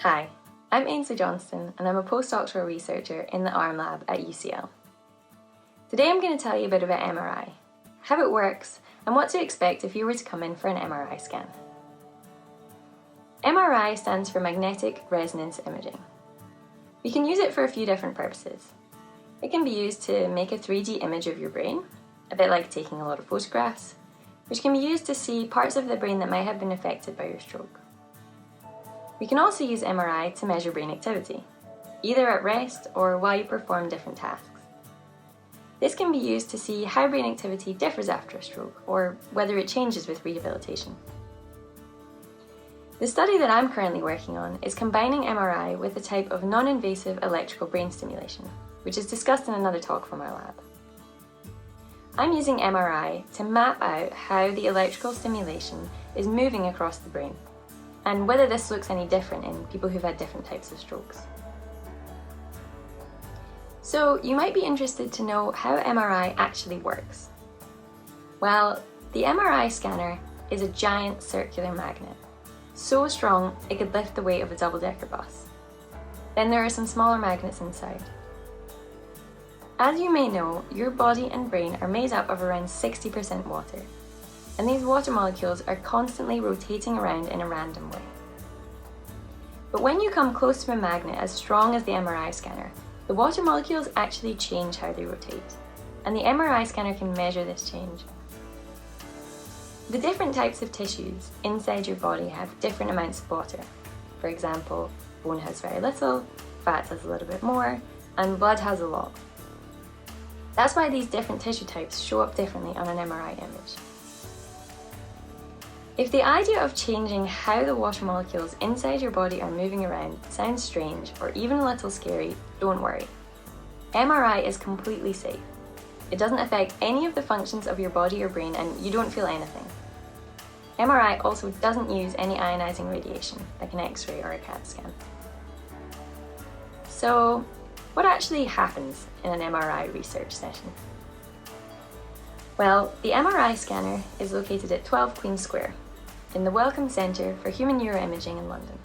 Hi, I'm Ainsley Johnston and I'm a postdoctoral researcher in the ARM lab at UCL. Today I'm going to tell you a bit about MRI, how it works and what to expect if you were to come in for an MRI scan. MRI stands for magnetic resonance imaging. We can use it for a few different purposes. It can be used to make a 3D image of your brain, a bit like taking a lot of photographs, which can be used to see parts of the brain that might have been affected by your stroke. We can also use MRI to measure brain activity, either at rest or while you perform different tasks. This can be used to see how brain activity differs after a stroke, or whether it changes with rehabilitation. The study that I'm currently working on is combining MRI with a type of non-invasive electrical brain stimulation, which is discussed in another talk from our lab. I'm using MRI to map out how the electrical stimulation is moving across the brain, and whether this looks any different in people who've had different types of strokes. So you might be interested to know how MRI actually works. Well, the MRI scanner is a giant circular magnet, so strong it could lift the weight of a double-decker bus. Then there are some smaller magnets inside. As you may know, your body and brain are made up of around 60% water, and these water molecules are constantly rotating around in a random way. But when you come close to a magnet as strong as the MRI scanner, the water molecules actually change how they rotate, and the MRI scanner can measure this change. The different types of tissues inside your body have different amounts of water. For example, bone has very little, fat has a little bit more, and blood has a lot. That's why these different tissue types show up differently on an MRI image. If the idea of changing how the water molecules inside your body are moving around sounds strange or even a little scary, don't worry. MRI is completely safe. It doesn't affect any of the functions of your body or brain, and you don't feel anything. MRI also doesn't use any ionizing radiation like an X-ray or a CAT scan. So, what actually happens in an MRI research session? Well, the MRI scanner is located at 12 Queen Square, in the Wellcome Centre for Human Neuroimaging in London.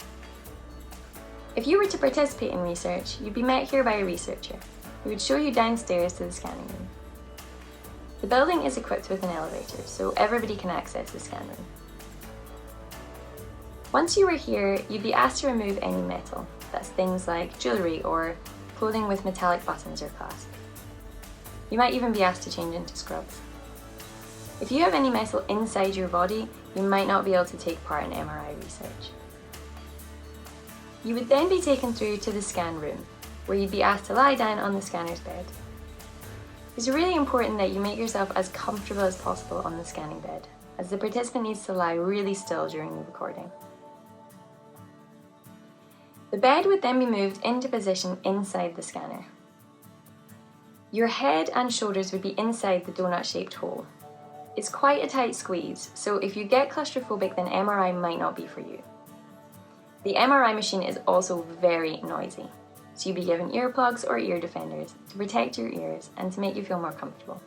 If you were to participate in research, you'd be met here by a researcher, who would show you downstairs to the scanning room. The building is equipped with an elevator, so everybody can access the scan room. Once you were here, you'd be asked to remove any metal. That's things like jewellery or clothing with metallic buttons or clasps. You might even be asked to change into scrubs. If you have any metal inside your body, you might not be able to take part in MRI research. You would then be taken through to the scan room, where you'd be asked to lie down on the scanner's bed. It's really important that you make yourself as comfortable as possible on the scanning bed, as the participant needs to lie really still during the recording. The bed would then be moved into position inside the scanner. Your head and shoulders would be inside the donut-shaped hole. It's quite a tight squeeze, so if you get claustrophobic, then MRI might not be for you. The MRI machine is also very noisy, so you'll be given earplugs or ear defenders to protect your ears and to make you feel more comfortable.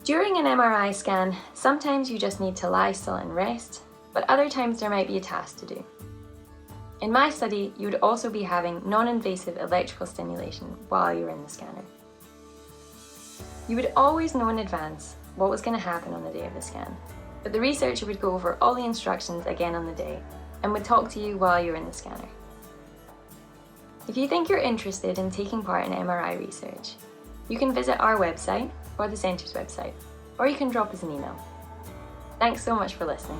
During an MRI scan, sometimes you just need to lie still and rest, but other times there might be a task to do. In my study, you would also be having non-invasive electrical stimulation while you're in the scanner. You would always know in advance what was going to happen on the day of the scan, but the researcher would go over all the instructions again on the day and would talk to you while you're in the scanner. If you think you're interested in taking part in MRI research, you can visit our website or the centre's website, or you can drop us an email. Thanks so much for listening.